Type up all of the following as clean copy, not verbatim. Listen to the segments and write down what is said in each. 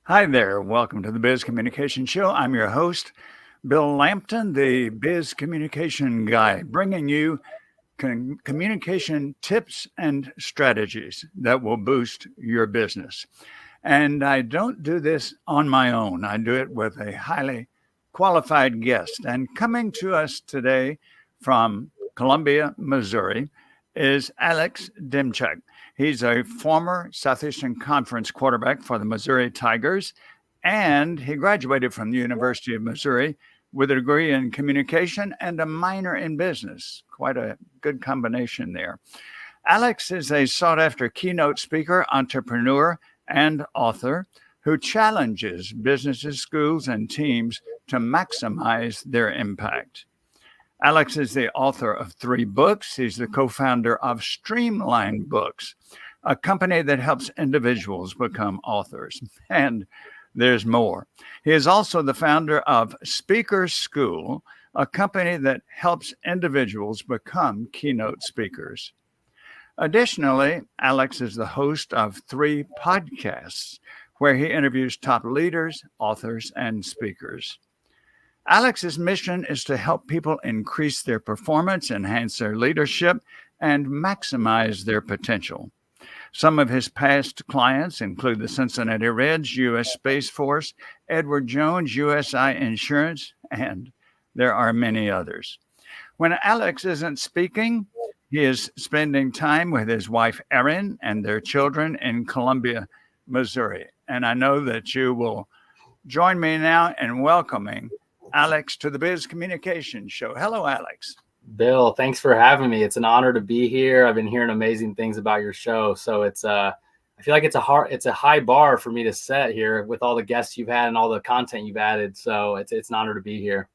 Hi there. Welcome to the Biz Communication Show. I'm your host, Bill Lampton, the Biz Communication Guy, bringing you communication tips and strategies that will boost your business. And I don't do this on my own, I do it with a highly qualified guest. And coming to us today from Columbia, Missouri, is Alex Demczak. He's a former Southeastern Conference quarterback for the Missouri Tigers, and he graduated from the University of Missouri with a degree in communication and a minor in business. Quite a good combination there. Alex is a sought after keynote speaker, entrepreneur, and author who challenges businesses, schools, and teams to maximize their impact. Alex is the author of 3 books. He's the co founder of Streamline Books, a company that helps individuals become authors. And there's more. He is also the founder of Speaker School, a company that helps individuals become keynote speakers. Additionally, Alex is the host of 3 podcasts where he interviews top leaders, authors, and speakers. Alex's mission is to help people increase their performance, enhance their leadership, and maximize their potential. Some of his past clients include the Cincinnati Reds, U.S. Space Force, Edward Jones, USI Insurance, and there are many others. When Alex isn't speaking, he is spending time with his wife, Erin, and their children in Columbia, Missouri. And I know that you will join me now in welcoming Alex to the Biz Communication Show. Hello, Alex. Bill, thanks for having me. It's an honor to be here. I've been hearing amazing things about your show. So I feel like it's a high bar for me to set here with all the guests you've had and all the content you've added. So it's an honor to be here.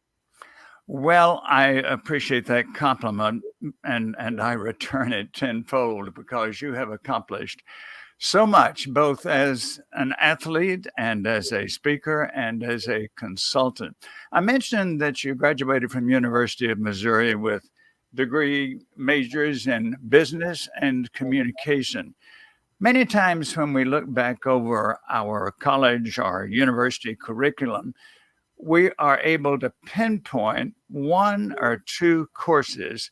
Well, I appreciate that compliment, and I return it tenfold because you have accomplished so much, both as an athlete and as a speaker and as a consultant. I mentioned that you graduated from University of Missouri with degree majors in business and communication. Many times when we look back over our college or university curriculum, we are able to pinpoint 1 or 2 courses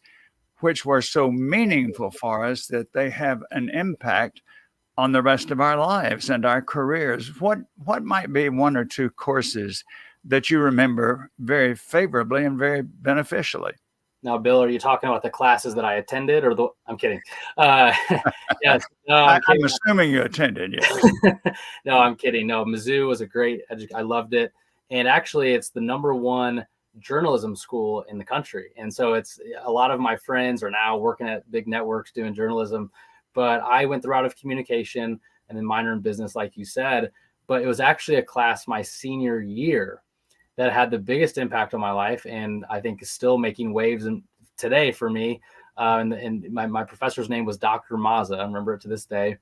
which were so meaningful for us that they have an impact on the rest of our lives and our careers. What might be 1 or 2 courses that you remember very favorably and very beneficially? Now, Bill, are you talking about the classes that I attended or I'm kidding. Yes. No, I'm assuming you attended, yes. No, I'm kidding. No, Mizzou was a great I loved it. And actually, it's the #1 journalism school in the country. And so it's a lot of my friends are now working at big networks doing journalism. But I went the route of communication and then minor in business, like you said. But it was actually a class my senior year that had the biggest impact on my life, and I think is still making waves today for me. And my professor's name was Dr. Maza. I remember it to this day.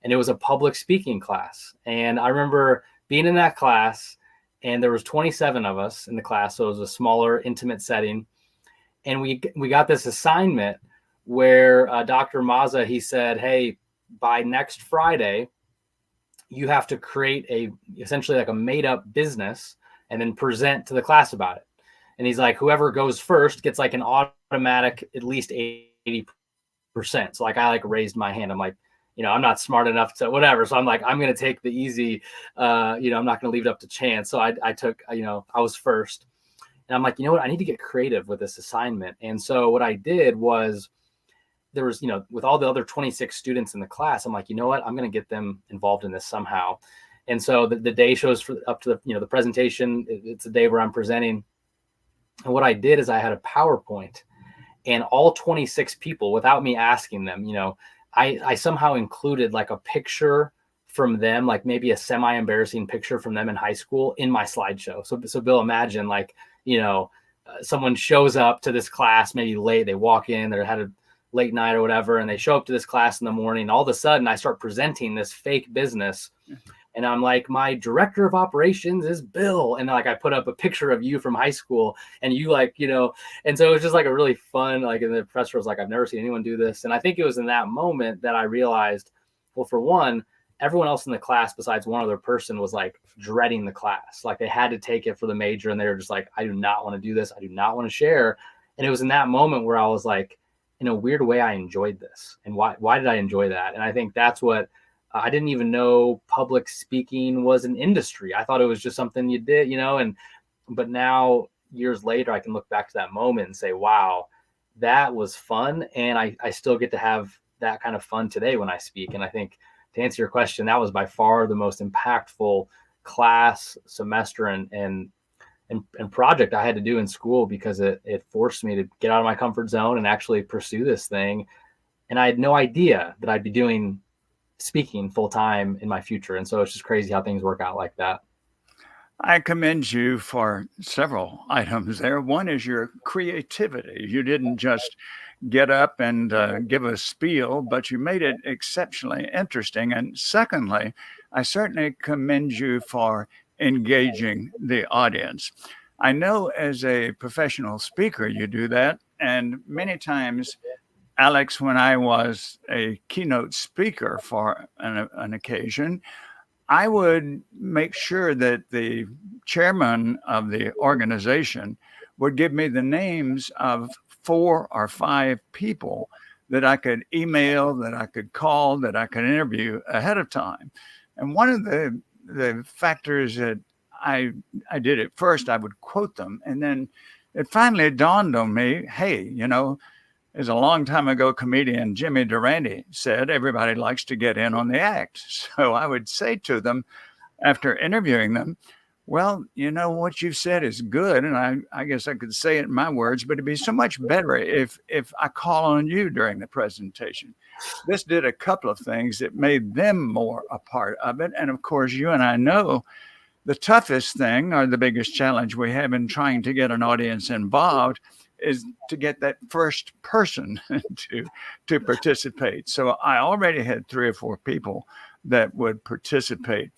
And it was a public speaking class. And I remember being in that class, and there was 27 of us in the class. So it was a smaller, intimate setting. And we got this assignment where Dr. Maza, he said, hey, by next Friday, you have to create essentially like a made up business and then present to the class about it. And he's like, whoever goes first gets like an automatic, at least 80%. So like, I raised my hand. I'm like, I'm not smart enough to whatever. So I'm like, I'm going to take the easy, I'm not going to leave it up to chance. So I took, I was first. And I'm like, you know what? I need to get creative with this assignment. And so what I did was, there was, with all the other 26 students in the class, I'm like, you know what, I'm going to get them involved in this somehow. And so the day shows up to the presentation. It's a day where I'm presenting. And what I did is I had a PowerPoint, and all 26 people, without me asking them, I somehow included like a picture from them, like maybe a semi-embarrassing picture from them in high school in my slideshow. So Bill, imagine someone shows up to this class, maybe late, they walk in, they had a late night or whatever, and they show up to this class in the morning. All of a sudden I start presenting this fake business, and I'm like, my director of operations is Bill. And I put up a picture of you from high school, and you and so it was just like a really fun, and the professor was like, I've never seen anyone do this. And I think it was in that moment that I realized, well, for one, everyone else in the class besides one other person was like dreading the class. Like they had to take it for the major and they were just like, I do not want to do this. I do not want to share. And it was in that moment where I was like, in a weird way, I enjoyed this. And why did I enjoy that? And I think that's what I didn't even know public speaking was an industry. I thought it was just something you did, but now years later, I can look back to that moment and say, wow, that was fun. And I still get to have that kind of fun today when I speak. And I think to answer your question, that was by far the most impactful class, semester, and project I had to do in school, because it forced me to get out of my comfort zone and actually pursue this thing. And I had no idea that I'd be doing speaking full time in my future. And so it's just crazy how things work out like that. I commend you for several items there. One is your creativity. You didn't just get up and give a spiel, but you made it exceptionally interesting. And secondly, I certainly commend you for engaging the audience. I know as a professional speaker, you do that. And many times, Alex, when I was a keynote speaker for an occasion, I would make sure that the chairman of the organization would give me the names of 4 or 5 people that I could email, that I could call, that I could interview ahead of time. And one of the factors that I did at first, I would quote them. And then it finally dawned on me, hey, as a long time ago comedian Jimmy Durante said, everybody likes to get in on the act. So I would say to them after interviewing them, well, what you've said is good. And I guess I could say it in my words, but it'd be so much better if I call on you during the presentation. This did a couple of things that made them more a part of it. And of course, you and I know the toughest thing, or the biggest challenge we have in trying to get an audience involved, is to get that first person to participate. So I already had 3 or 4 people that would participate.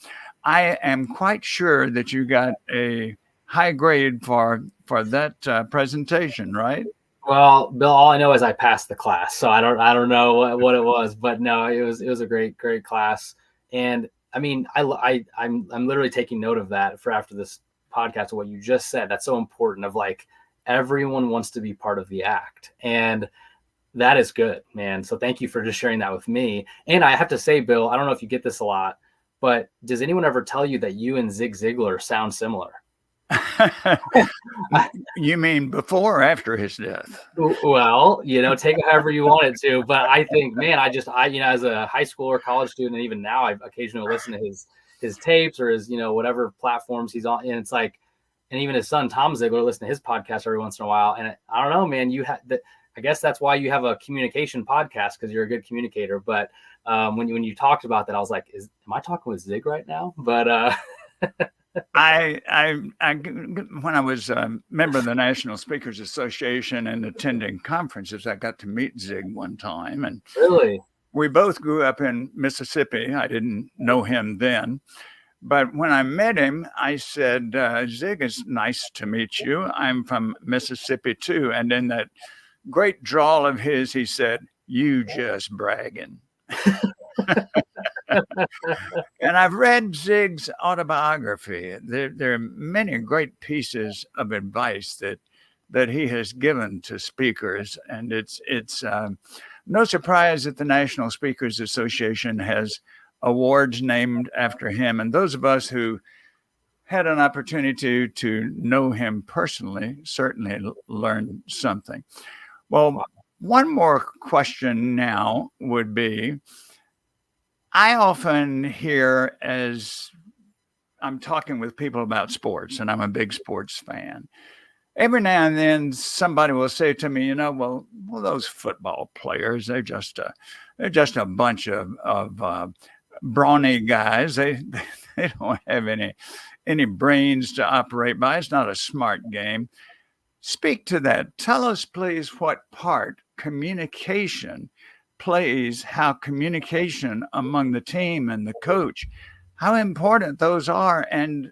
I am quite sure that you got a high grade for that presentation, right? Well, Bill, all I know is I passed the class, so I don't know what it was, but no, it was a great class. And I mean, I'm literally taking note of that for after this podcast, of what you just said. That's so important, of like, everyone wants to be part of the act. And that is good, man. So thank you for just sharing that with me. And I have to say, Bill, I don't know if you get this a lot, but does anyone ever tell you that you and Zig Ziglar sound similar? You mean before or after his death? Well, take it however you want it to. But I think, man, I as a high school or college student, and even now, I occasionally listen to his tapes or his, whatever platforms he's on. And it's like, and even his son, Tom Ziglar, listen to his podcast every once in a while. And I don't know, man, I guess that's why you have a communication podcast, because you're a good communicator. But when you talked about that, I was like, am I talking with Zig right now? But I when I was a member of the National Speakers Association and attending conferences, I got to meet Zig one time. And really, we both grew up in Mississippi. I didn't know him then. But when I met him, I said, Zig, it's nice to meet you. I'm from Mississippi, too. And in that great drawl of his, he said, you just bragging. And I've read Zig's autobiography. There are many great pieces of advice that he has given to speakers. And it's no surprise that the National Speakers Association has awards named after him. And those of us who had an opportunity to know him personally certainly learned something. Well, one more question now would be, I often hear, as I'm talking with people about sports, and I'm a big sports fan, every now and then somebody will say to me, well, those football players, they're just a bunch of brawny guys. They don't have any brains to operate by. It's not a smart game. Speak to that. Tell us, please, what part communication plays, how communication among the team and the coach, how important those are and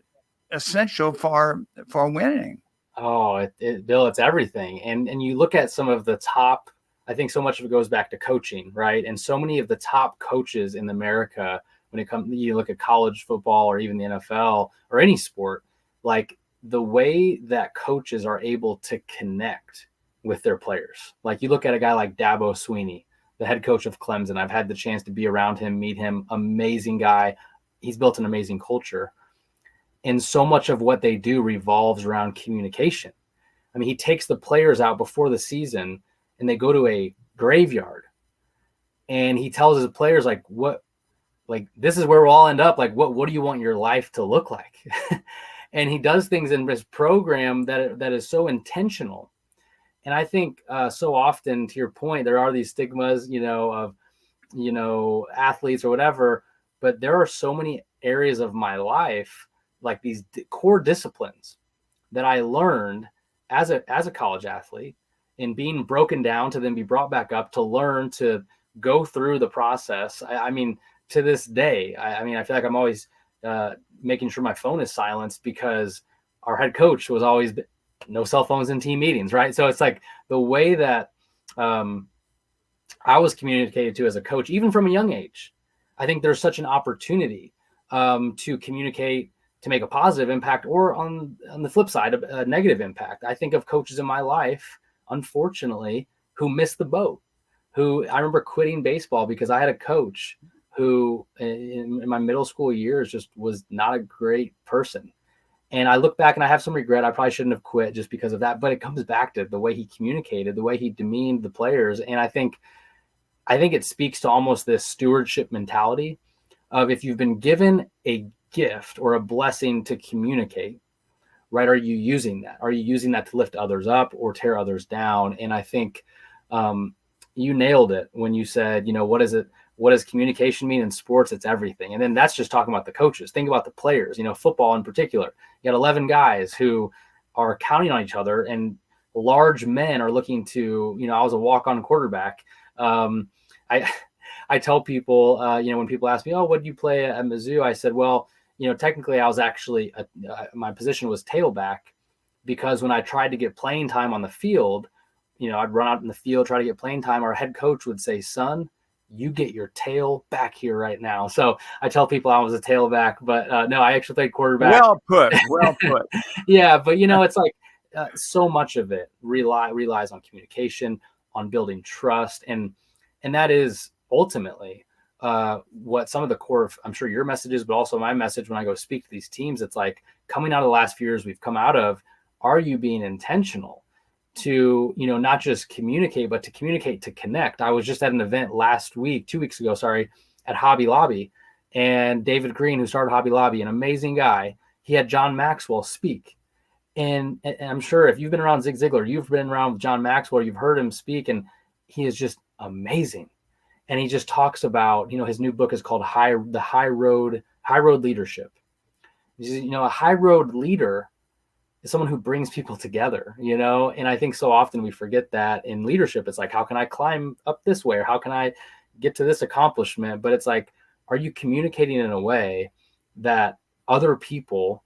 essential for winning. Oh, Bill, it's everything. And you look at some of the top, I think so much of it goes back to coaching, right? And so many of the top coaches in America when it comes, you look at college football or even the NFL or any sport, like the way that coaches are able to connect with their players. Like you look at a guy like Dabo Sweeney, the head coach of Clemson. I've had the chance to be around him, meet him, amazing guy. He's built an amazing culture. And so much of what they do revolves around communication. I mean, he takes the players out before the season and they go to a graveyard and he tells his players like, this is where we'll all end up. Like, what do you want your life to look like? And he does things in his program that is so intentional. And I think so often, to your point, there are these stigmas, of, athletes or whatever, but there are so many areas of my life, like these core disciplines that I learned as a college athlete, and being broken down to then be brought back up to learn to go through the process. I mean, to this day, I feel like I'm always making sure my phone is silenced because our head coach was always no cell phones in team meetings, right? So it's like the way that I was communicated to as a coach, even from a young age. I think there's such an opportunity to communicate, to make a positive impact, or on the flip side, a negative impact. I think of coaches in my life, unfortunately, who missed the boat, who I remember quitting baseball because I had a coach who in my middle school years just was not a great person. And I look back and I have some regret. I probably shouldn't have quit just because of that, but it comes back to the way he communicated, the way he demeaned the players. And I think it speaks to almost this stewardship mentality of, if you've been given a gift or a blessing to communicate, right? Are you using that? Are you using that to lift others up or tear others down? And I think you nailed it when you said, what does communication mean in sports? It's everything. And then that's just talking about the coaches. Think about the players, football in particular. You got 11 guys who are counting on each other, and large men are looking to, I was a walk-on quarterback. I tell people, when people ask me, oh, what did you play at Mizzou? I said, well, technically I was actually, my position was tailback, because when I tried to get playing time on the field, I'd run out in the field, try to get playing time. Our head coach would say, son, you get your tail back here right now. So I tell people I was a tailback, but no, I actually played quarterback. Well put. Yeah, but it's like so much of it relies on communication, on building trust, and that is ultimately what some of the core of, I'm sure, your messages, but also my message when I go speak to these teams. It's like, coming out of the last few years we've come out of, are you being intentional to, not just communicate, but to communicate, to connect? I was just at an event 2 weeks ago, at Hobby Lobby, and David Green, who started Hobby Lobby, an amazing guy, he had John Maxwell speak. And I'm sure if you've been around Zig Ziglar, you've been around John Maxwell, you've heard him speak, and he is just amazing. And he just talks about, his new book is called The High Road Leadership. A high road leader is someone who brings people together, and I think so often we forget that in leadership. It's like, how can I climb up this way? Or how can I get to this accomplishment? But it's like, are you communicating in a way that other people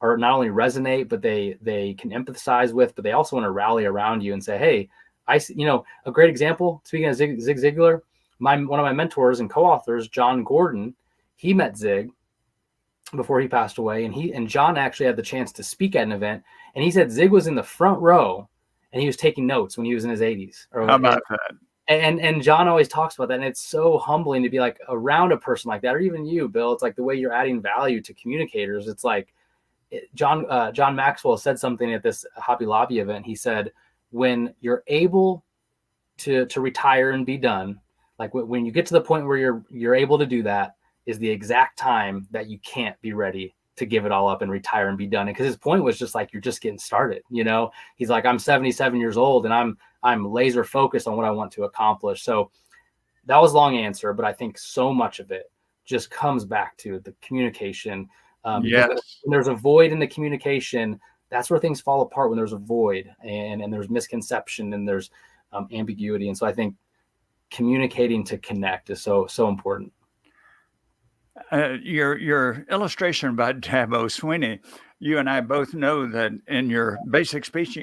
are not only resonate, but they can empathize with, but they also want to rally around you and say, hey, a great example, speaking of Zig Ziglar, one of my mentors and co-authors, John Gordon, he met Zig before he passed away, and John actually had the chance to speak at an event, and he said Zig was in the front row and he was taking notes when he was in his 80s. How about that? And John always talks about that, and it's so humbling to be like around a person like that, or even you, Bill. It's like the way you're adding value to communicators. It's like John Maxwell said something at this Hobby Lobby event. He said, when you're able to retire and be done, like when you get to the point where you're able to do that, is the exact time that you can't be ready to give it all up and retire and be done. Because his point was just like, you're just getting started. He's like, I'm 77 years old and I'm laser focused on what I want to accomplish. So that was a long answer, but I think so much of it just comes back to the communication. Yes. When there's a void in the communication, that's where things fall apart. When there's a void and there's misconception and there's ambiguity. And so I think communicating to connect is so important. Your illustration about Dabo Sweeney, you and I both know that in your basic speech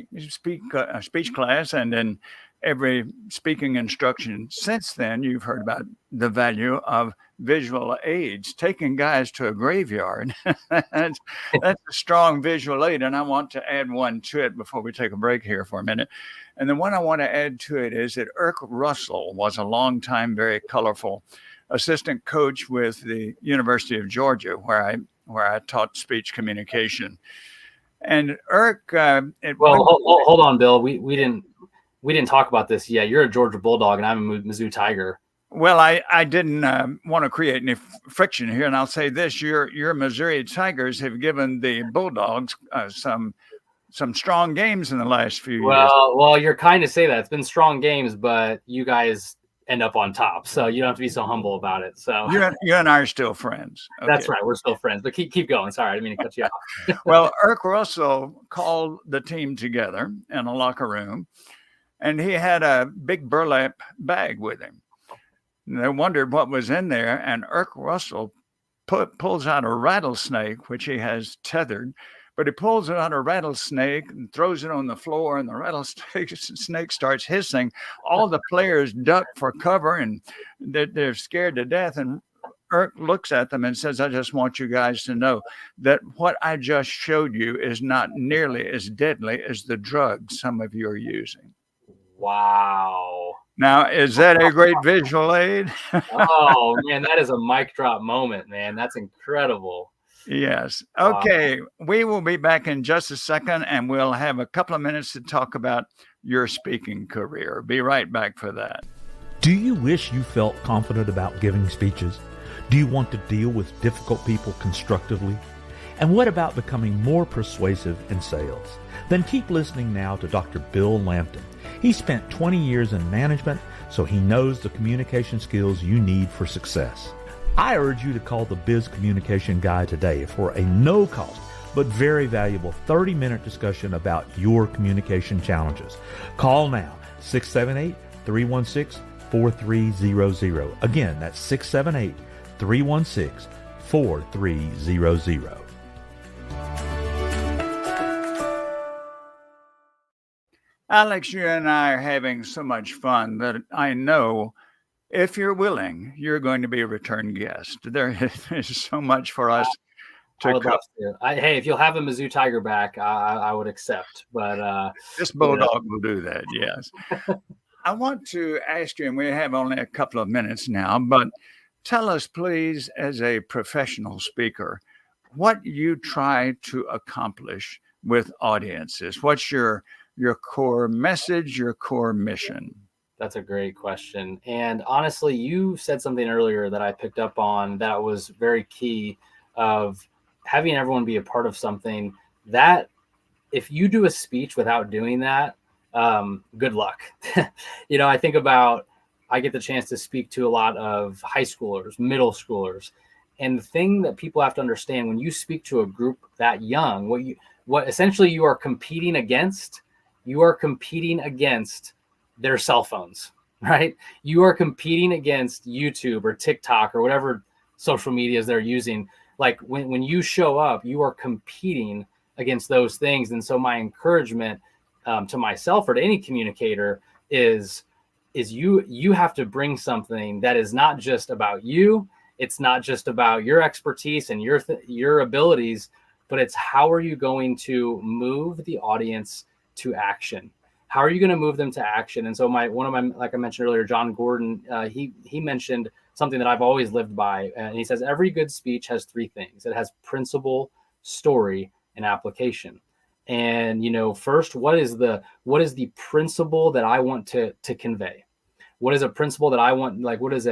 class and in every speaking instruction since then, you've heard about the value of visual aids, taking guys to a graveyard. that's, that's a strong visual aid, and I want to add one to it before we take a break here for a minute. And the one I want to add to it is that Irk Russell was a long time, very colorful assistant coach with the University of Georgia, where I taught speech communication. And Irk, well, hold on, Bill. We didn't talk about this yet. You're a Georgia Bulldog, and I'm a Mizzou Tiger. Well, I didn't want to create any friction here, and I'll say this: your Missouri Tigers have given the Bulldogs some strong games in the last few years. Well, you're kind to say that. It's been strong games, but you guys end up on top, so you don't have to be so humble about it. So you and I are still friends. Okay. That's right, we're still friends. But keep going. Sorry, I didn't mean to cut you off. Well, Irk Russell called the team together in a locker room, and he had a big burlap bag with him. And they wondered what was in there, and Irk Russell pulls out a rattlesnake, which he has tethered, but he pulls out a rattlesnake and throws it on the floor, and the rattlesnake starts hissing. All the players duck for cover, and they're scared to death. And Irk looks at them and says, I just want you guys to know that what I just showed you is not nearly as deadly as the drugs some of you are using. Wow. Now, is that a great visual aid? Oh, man, that is a mic drop moment, man. That's incredible. Yes. Okay. Wow. We will be back in just a second, and we'll have a couple of minutes to talk about your speaking career. Be right back for that. Do you wish you felt confident about giving speeches? Do you want to deal with difficult people constructively? And what about becoming more persuasive in sales? Then keep listening now to Dr. Bill Lampton. He spent 20 years in management, so he knows the communication skills you need for success. I urge you to call the Biz Communication Guy today for a no-cost but very valuable 30-minute discussion about your communication challenges. Call now, 678-316-4300. Again, that's 678-316-4300. Alex, you and I are having so much fun that I know if you're willing, you're going to be a return guest. There is so much for us to cover. Hey, if you'll have a Mizzou Tiger back, I would accept. But this Bulldog will do that, yes. I want to ask you, and we have only a couple of minutes now, but tell us, please, as a professional speaker, what you try to accomplish with audiences. What's your core message, your core mission? That's a great question. And honestly, you said something earlier that I picked up on that was very key, of having everyone be a part of something. That if you do a speech without doing that, good luck. I think about, I get the chance to speak to a lot of high schoolers, middle schoolers. And the thing that people have to understand, when you speak to a group that young, what essentially you are competing against their cell phones, right? You are competing against YouTube or TikTok or whatever social medias they're using. Like when you show up, you are competing against those things. And so my encouragement to myself or to any communicator is you have to bring something that is not just about you. It's not just about your expertise and your abilities, but it's how are you going to move the audience to action? How are you going to move them to action? And so one of my, like I mentioned earlier, John Gordon, he mentioned something that I've always lived by. And he says, every good speech has three things. It has principle, story, and application. And, first, what is the principle that I want to convey? What is a principle that I want? Like, what is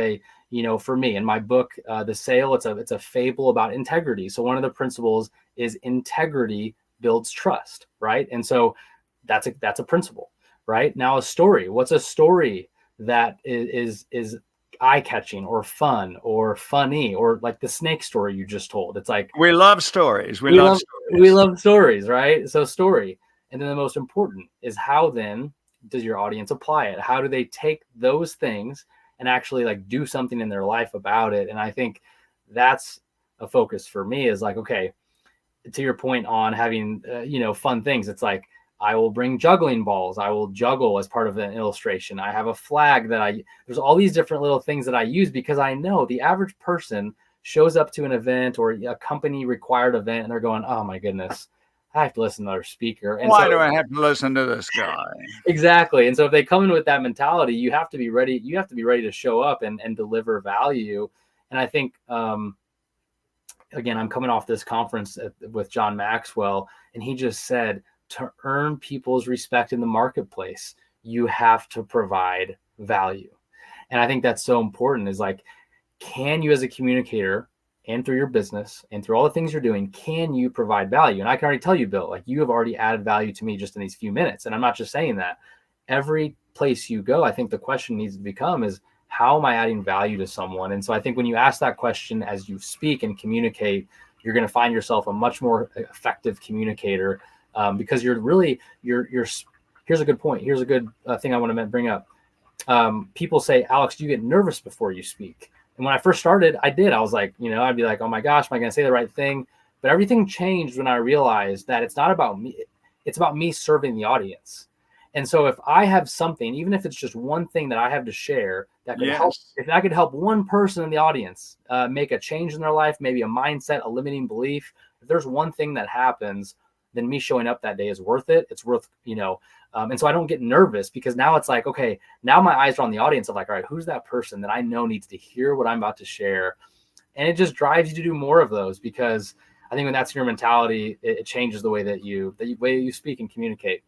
for me in my book, The Sale, it's a fable about integrity. So one of the principles is integrity builds trust, right? And so that's a principle, right? Now, a story. What's a story that is eye-catching or fun or funny, or like the snake story you just told? It's like, we love stories. We love stories, right? So story. And then the most important is, how then does your audience apply it? How do they take those things and actually like do something in their life about it? And I think that's a focus for me, is like, okay, to your point on having, fun things. It's like, I will bring juggling balls. I will juggle as part of an illustration. I have a flag there's all these different little things that I use, because I know the average person shows up to an event or a company required event and they're going, oh my goodness, I have to listen to our speaker. And why do I have to listen to this guy? Exactly. And so if they come in with that mentality, you have to be ready. You have to be ready to show up and deliver value. And I think, again, I'm coming off this conference with John Maxwell, and he just said, to earn people's respect in the marketplace, you have to provide value. And I think that's so important, is like, can you as a communicator, and through your business and through all the things you're doing, can you provide value? And I can already tell you, Bill, like, you have already added value to me just in these few minutes. And I'm not just saying that. Every place you go, I think the question needs to become is, how am I adding value to someone? And so I think when you ask that question as you speak and communicate, you're going to find yourself a much more effective communicator, because you're here's a good point. Here's a good thing I want to bring up. People say, Alex, do you get nervous before you speak? And when I first started, I did. I was like, I'd be like, oh my gosh, am I going to say the right thing? But everything changed when I realized that it's not about me. It's about me serving the audience. And so if I have something, even if it's just one thing that I have to share that could help, if I could help one person in the audience make a change in their life, maybe a mindset, a limiting belief, if there's one thing that happens, then me showing up that day is worth it. It's worth, and so I don't get nervous, because now it's like, okay, now my eyes are on the audience of like, all right, who's that person that I know needs to hear what I'm about to share? And it just drives you to do more of those, because I think when that's your mentality, it changes the way that you speak and communicate.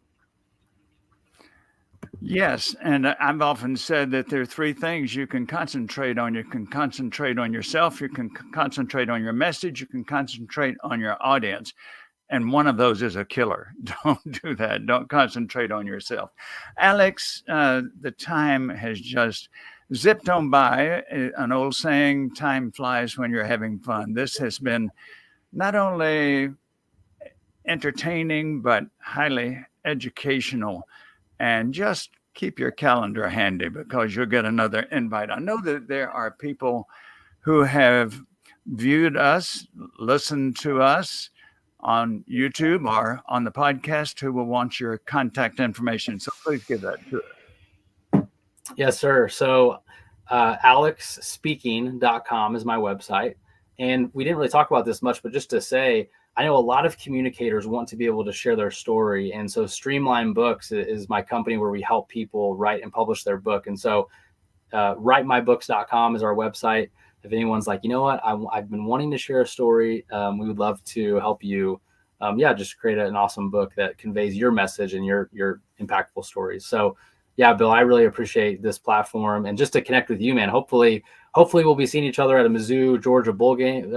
Yes. And I've often said that there are three things you can concentrate on. You can concentrate on yourself. You can concentrate on your message. You can concentrate on your audience. And one of those is a killer. Don't do that. Don't concentrate on yourself. Alex, the time has just zipped on by. An old saying, time flies when you're having fun. This has been not only entertaining, but highly educational. And just keep your calendar handy, because you'll get another invite. I know that there are people who have viewed us, listened to us on YouTube or on the podcast, who will want your contact information. So please give that to us. Yes, sir. So alexspeaking.com is my website. And we didn't really talk about this much, but just to say, I know a lot of communicators want to be able to share their story. And so Streamline Books is my company where we help people write and publish their book. And so writemybooks.com is our website. If anyone's like, you know what, I've been wanting to share a story, we would love to help you. Just create an awesome book that conveys your message and your impactful stories. So yeah, Bill, I really appreciate this platform, and just to connect with you, man. Hopefully we'll be seeing each other at a Mizzou Georgia bowl game.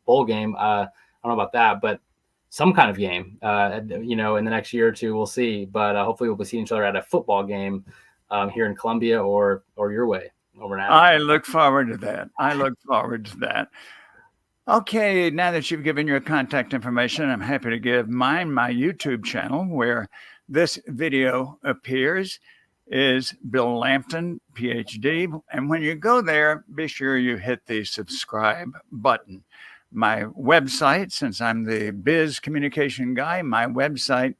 Bowl game. I don't know about that, but some kind of game, in the next year or two, we'll see. But hopefully we'll be seeing each other at a football game here in Columbia or your way over now. I look forward to that. Okay, now that you've given your contact information, I'm happy to give mine. My YouTube channel, where this video appears, is Bill Lampton, Ph.D. And when you go there, be sure you hit the subscribe button. My website, since I'm the biz communication guy, my website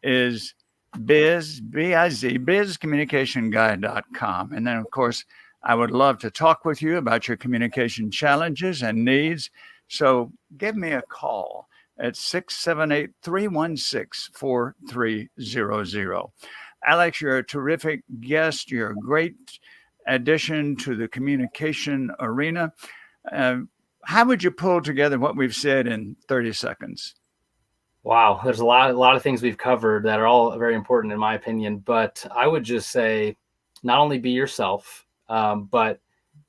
is bizcommunicationguy.com. And then, of course, I would love to talk with you about your communication challenges and needs. So give me a call at 678-316-4300. Alex, you're a terrific guest. You're a great addition to the communication arena. How would you pull together what we've said in 30 seconds? Wow, there's a lot of things we've covered that are all very important in my opinion. But I would just say, not only be yourself, but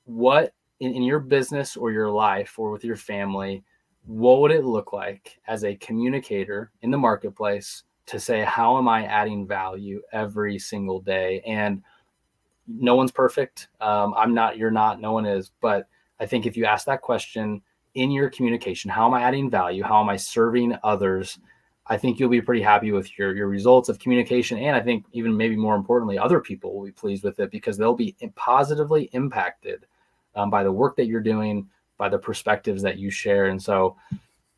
what in your business or your life or with your family, what would it look like as a communicator in the marketplace to say, how am I adding value every single day? And no one's perfect. I'm not, you're not, no one is. But I think if you ask that question in your communication, how am I adding value? How am I serving others? I think you'll be pretty happy with your results of communication. And I think even maybe more importantly, other people will be pleased with it, because they'll be positively impacted by the work that you're doing, by the perspectives that you share. And so,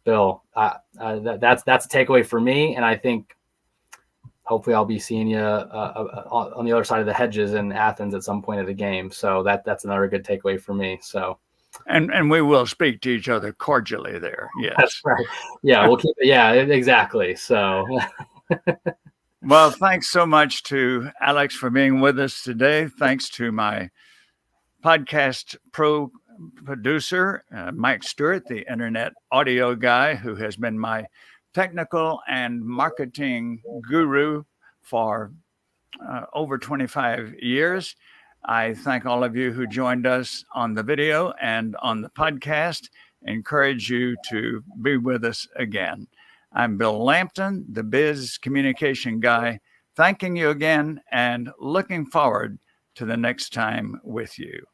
Bill, that's a takeaway for me. And I think hopefully I'll be seeing you on the other side of the hedges in Athens at some point of the game. So that's another good takeaway for me. So. And we will speak to each other cordially there. Yes. That's right. Yeah, we'll keep it. Yeah, exactly. So. Well, thanks so much to Alex for being with us today. Thanks to my podcast producer, Mike Stewart, the internet audio guy who has been my technical and marketing guru for over 25 years. I thank all of you who joined us on the video and on the podcast. Encourage you to be with us again. I'm Bill Lampton, the Biz Communication Guy, thanking you again and looking forward to the next time with you.